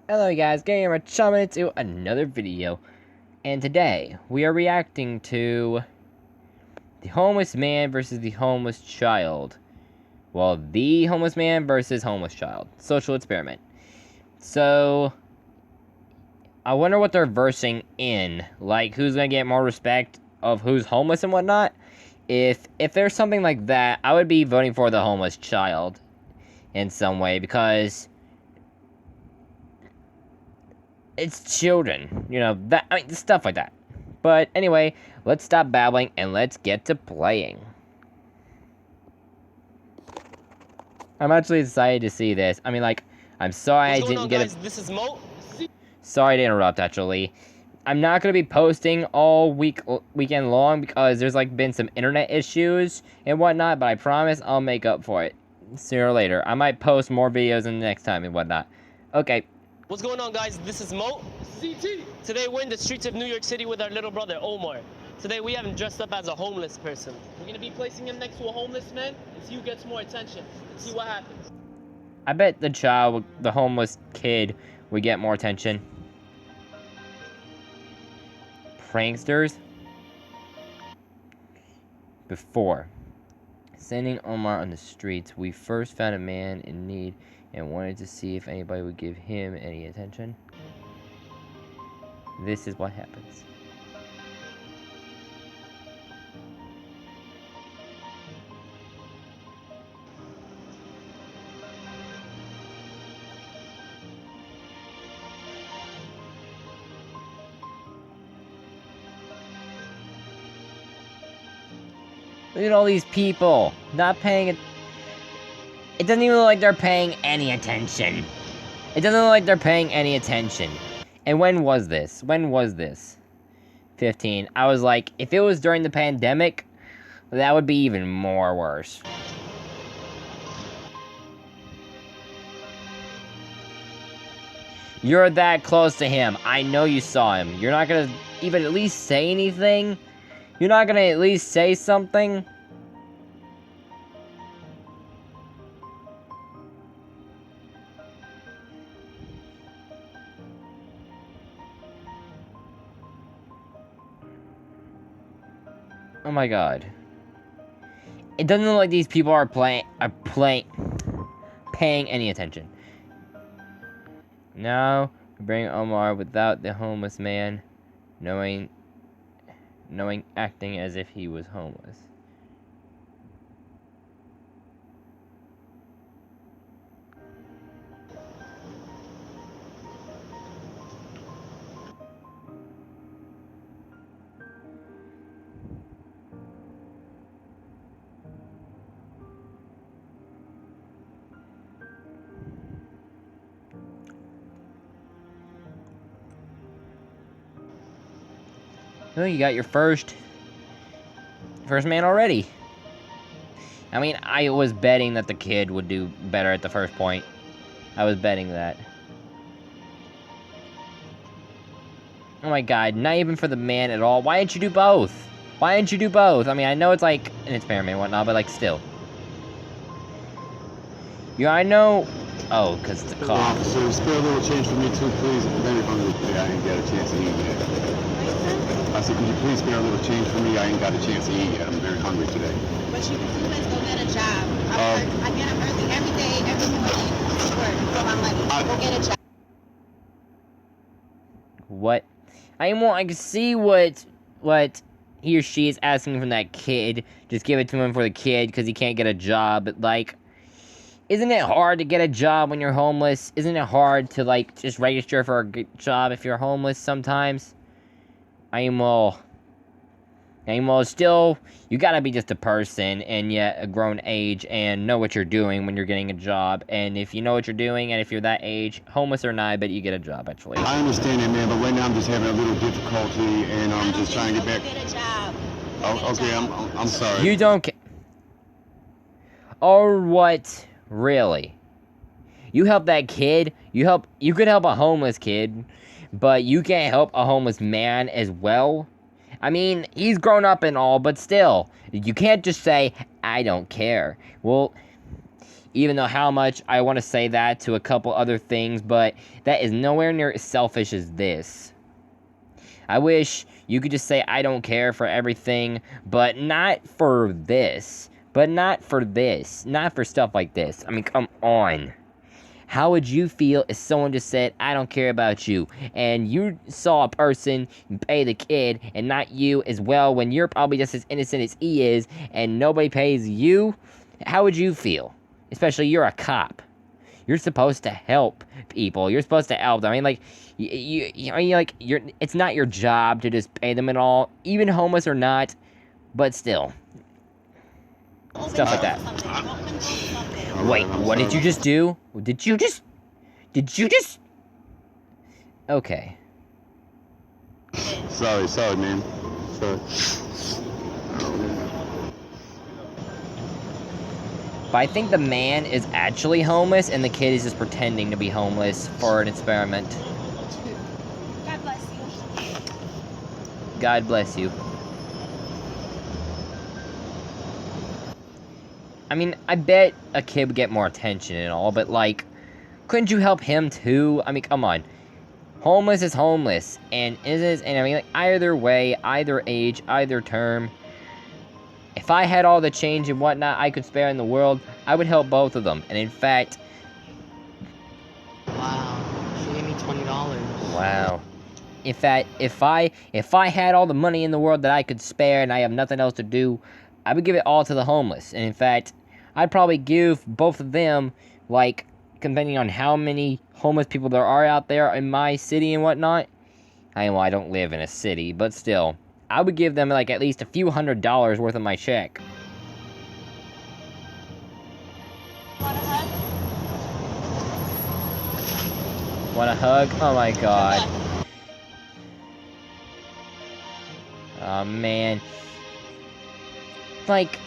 Hello guys, GatorGamer coming into another video, and today we are reacting to the homeless man versus the homeless child. Well, the homeless man versus homeless child. Social experiment. So, I wonder what they're versing in. Like, who's gonna get more respect of who's homeless and whatnot? If there's something like that, I would be voting for the homeless child in some way, because it's children, you know, stuff like that. But anyway, let's stop babbling and let's get to playing. I'm actually excited to see this. I mean, like, I'm sorry I didn't get it. This is Mo. Sorry to interrupt, actually. I'm not gonna be posting all weekend long because there's like been some internet issues and whatnot, but I promise I'll make up for it sooner or later. I might post more videos in the next time and whatnot. Okay. What's going on, guys? This is Mo. CT. Today we're in the streets of New York City with our little brother, Omar. Today we have him dressed up as a homeless person. We're gonna be placing him next to a homeless man and see who gets more attention. See what happens. I bet the homeless kid, would get more attention. Pranksters. Before sending Omar on the streets, we first found a man in need and wanted to see if anybody would give him any attention. This is what happens. Look at all these people not paying it. It doesn't even look like they're paying any attention. It doesn't look like they're paying any attention. And when was this? When was this? 15. I was like, if it was during the pandemic, that would be even more worse. You're that close to him. I know you saw him. You're not gonna even at least say anything? You're not gonna at least say something? Oh my god. It doesn't look like these people are paying any attention. Now, we bring Omar without the homeless man, knowing acting as if he was homeless. Oh, you got your first man already. I mean, I was betting that the kid would do better at the first point. I was betting that. Oh my god, not even for the man at all. Why didn't you do both? Why didn't you do both? I mean, I know it's like an experiment and whatnot, but like still. Yeah, I know. Oh, because it's a cop. Officer, spare a little change for me too, please. I'm very hungry today. I didn't get a chance to eat yet. I said, could you please spare a little change for me? I ain't got a chance to eat yet. I'm very hungry today. But you can always go get a job. I get up early every day, every morning to work for my money. Go get a job. What? I can see what he or she is asking from that kid. Just give it to him for the kid because he can't get a job. But like, isn't it hard to get a job when you're homeless? Isn't it hard to like just register for a good job if you're homeless sometimes? Still, you gotta be just a person, and yet a grown age, and know what you're doing when you're getting a job. And if you know what you're doing, and if you're that age, homeless or not, I bet you get a job, actually. I understand that, man, but right now I'm just having a little difficulty, and I'm just trying to get back. Get a job. Oh, okay, I'm sorry. You don't Or what? Really? You help that kid? You could help a homeless kid, but you can't help a homeless man as well? I mean, he's grown up and all, but still, you can't just say, I don't care. Well, Even though how much I want to say that to a couple other things, but that is nowhere near as selfish as this. I wish you could just say I don't care for everything, but not for this. But not for this. Not for stuff like this. I mean, come on. How would you feel if someone just said, I don't care about you, and you saw a person pay the kid, and not you as well, when you're probably just as innocent as he is, and nobody pays you? How would you feel? Especially you're a cop. You're supposed to help people. You're supposed to help them. I mean, like, it's not your job to just pay them at all, even homeless or not, but still. Stuff like that. Wait, what did you just do? Did you just... Okay. Sorry, man. Sorry. But I think the man is actually homeless, and the kid is just pretending to be homeless for an experiment. God bless you. God bless you. I mean, I bet a kid would get more attention and all, but like, couldn't you help him too? I mean, come on. Homeless is homeless, and I mean, like, either way, either age, either term. If I had all the change and whatnot I could spare in the world, I would help both of them. And in fact... Wow, she gave me $20. Wow. In fact, if I had all the money in the world that I could spare and I have nothing else to do, I would give it all to the homeless. And in fact, I'd probably give both of them, like, depending on how many homeless people there are out there in my city and whatnot. I don't live in a city, but still. I would give them, like, at least a few $100s worth of my check. Want a hug? Want a hug? Oh my god. Oh man. Like...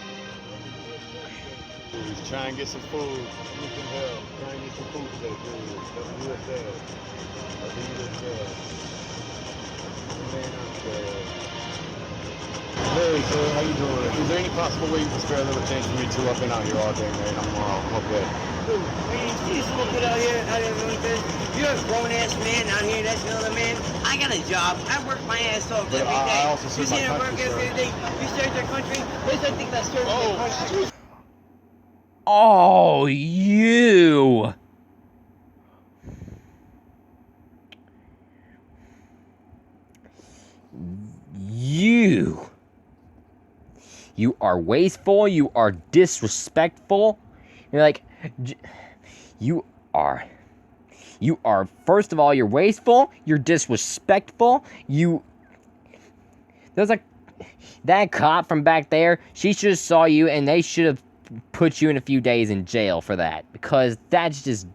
Try and get some food. You can help. Try and get some food today, dude. Don't do it there. Don't do it there. Man, I'm scared. Hey, sir, how you doing? Is there any possible way you can spare a little change for me too? I've been out here all day, man. I'm okay. Dude, man, you see this little kid out here doing this? You're a grown-ass man out here, that's another man. I got a job. I work my ass off But every day. I also You serve see my I work country, every sir. day. You serve your country? There's nothing that serves your country. Oh, you! You are wasteful, you are disrespectful. You're like, you are, first of all, you're wasteful, you're disrespectful, there's like, that cop from back there, she should have saw you and they should have put you in a few days in jail for that, because that's just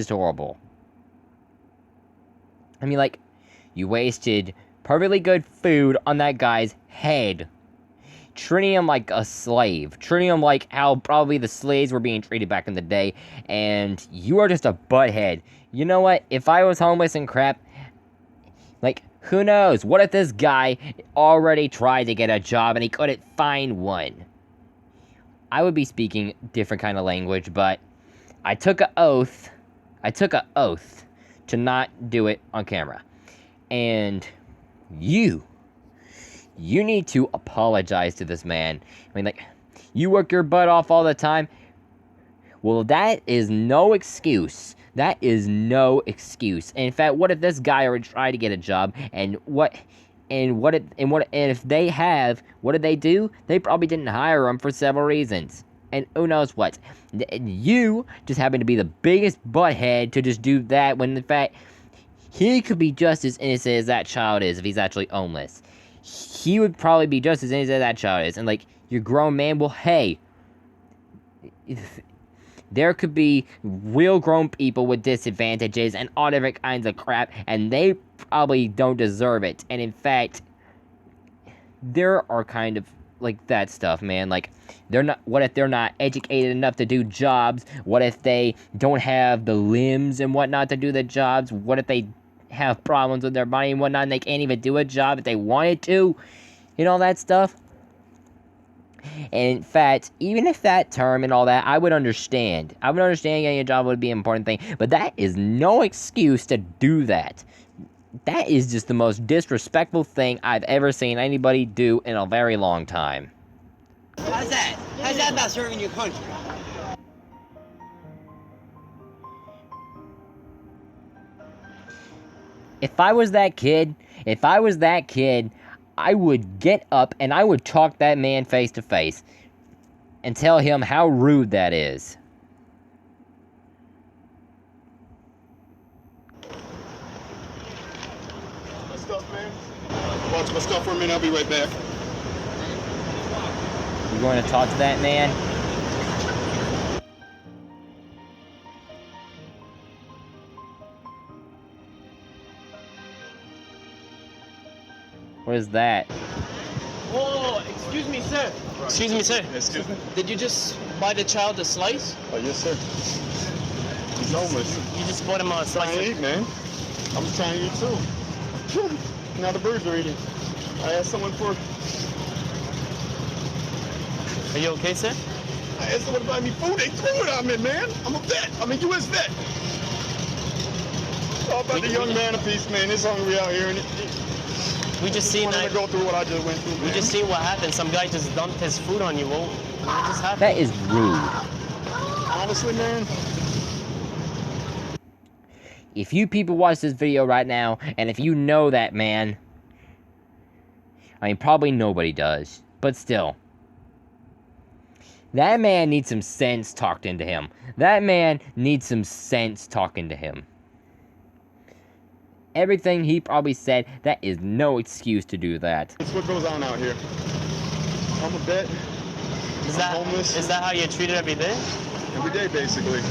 horrible. I mean, like, you wasted perfectly good food on that guy's head, treating him like a slave, treating him like how probably the slaves were being treated back in the day, and you are just a butthead. You know what, if I was homeless and crap, like, who knows, what if this guy already tried to get a job and he couldn't find one? I would be speaking different kind of language, but I took an oath to not do it on camera. And you need to apologize to this man. I mean, like, you work your butt off all the time. Well, that is no excuse. That is no excuse. And in fact, what if this guy already tried to get a job, and if they have, what did they do? They probably didn't hire him for several reasons. And who knows what. You just happen to be the biggest butthead to just do that, when in fact, he could be just as innocent as that child is if he's actually homeless. He would probably be just as innocent as that child is. And like, you're a grown man, well, hey, there could be real grown people with disadvantages and all different kinds of crap, and they probably don't deserve it. And in fact, there are kind of like that stuff, man. Like, what if they're not educated enough to do jobs? What if they don't have the limbs and whatnot to do the jobs? What if they have problems with their body and whatnot, and they can't even do a job if they wanted to? You know, that stuff. And in fact, even if that term and all that, I would understand. I would understand getting a job would be an important thing. But that is no excuse to do that. That is just the most disrespectful thing I've ever seen anybody do in a very long time. How's that? How's that about serving your country? If I was that kid, I would get up and I would talk that man face to face and tell him how rude that is. My stuff, man. Watch my stuff for a minute. I'll be right back. You going to talk to that man? What is that? Whoa, excuse me, sir. Excuse me, sir. Excuse me? Did you just buy the child a slice? Oh, yes, sir. He's homeless. You just bought him a Trying slice to of... eat, man. I'm just trying to eat, too. Now the birds are eating. I asked someone for... Are you okay, sir? I asked someone to buy me food. They threw it on me, man. I'm a vet. I'm a U.S. vet. It's all about the young man apiece, man. It's hungry out here. And We just seen wanted that. to go through what I just went through, man. We just seen what happened. Some guy just dumped his food on you. What just happened? That is rude. Honestly, man. If you people watch this video right now, and if you know that man, I mean, probably nobody does, but still. That man needs some sense talked into him. That man needs some sense talking to him. Everything he probably said, that is no excuse to do that. That's what goes on out here. I'm a vet. Is I'm homeless. that how you're treated every day? Every day, basically.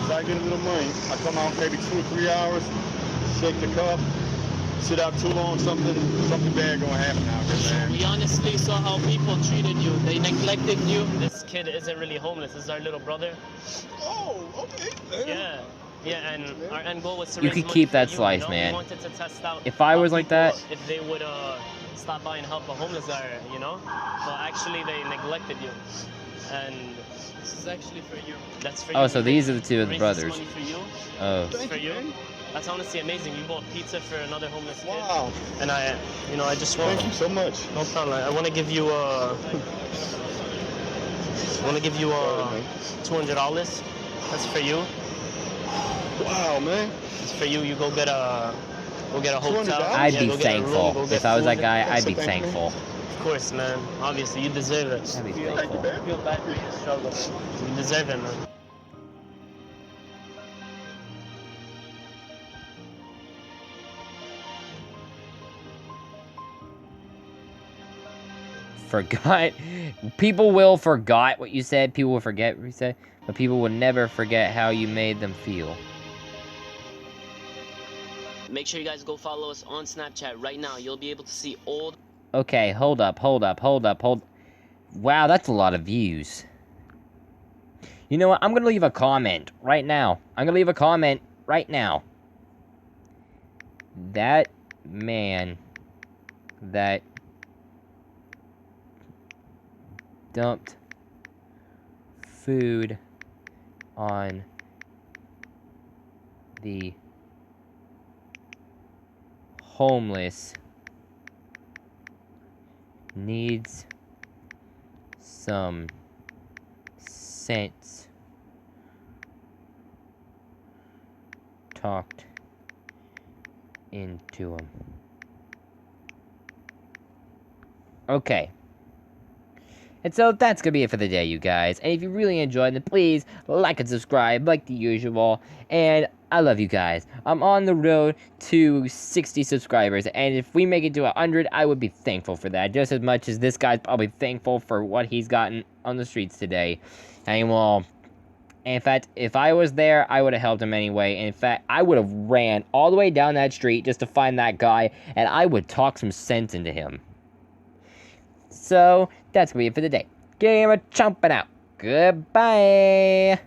So I get a little money. I come out maybe 2 or 3 hours, shake the cup, sit out too long, something bad gonna happen out here, man. We honestly saw how people treated you. They neglected you. This kid isn't really homeless. This is our little brother. Oh, okay. Yeah. Yeah, and our end goal was to You raise could money keep for that you, slice, you know? man. We wanted to test out If I how was like people, that- if they would stop by and help a homeless guy, you know? But actually they neglected you. And This is actually for you. that's for you. Oh, so these are the two of the Raise brothers. This money for you. Oh. It's Thank for you, you. man. That's honestly amazing. You bought pizza for another homeless kid. Wow. And I just want Thank you so much. no problem. I want to give you $200. That's for you. Wow, man. It's for you. You go get a hotel. $200? I'd Yeah, be go get a room, thankful. go get If I was that food. guy, I'd be Thank you, man. thankful. Of course, man. Obviously, you deserve it. I'd be Thank you, thankful. man. Feel bad for your struggle. You deserve it, man. Forgot. People will forget what you said. People will forget what you said. But people will never forget how you made them feel. Make sure you guys go follow us on Snapchat right now. You'll be able to see all. Okay, hold up. Wow, that's a lot of views. You know what? I'm gonna leave a comment right now. That man that dumped food on the homeless needs some sense talked into him. Okay. And so that's gonna be it for the day, you guys. And if you really enjoyed, then please like and subscribe like the usual. And I love you guys. I'm on the road to 60 subscribers, and if we make it to 100, I would be thankful for that. Just as much as this guy's probably thankful for what he's gotten on the streets today. And well, in fact, if I was there, I would have helped him anyway. And in fact, I would have ran all the way down that street just to find that guy, and I would talk some sense into him. So, that's gonna be it for the day. Gamer chomping out. Goodbye.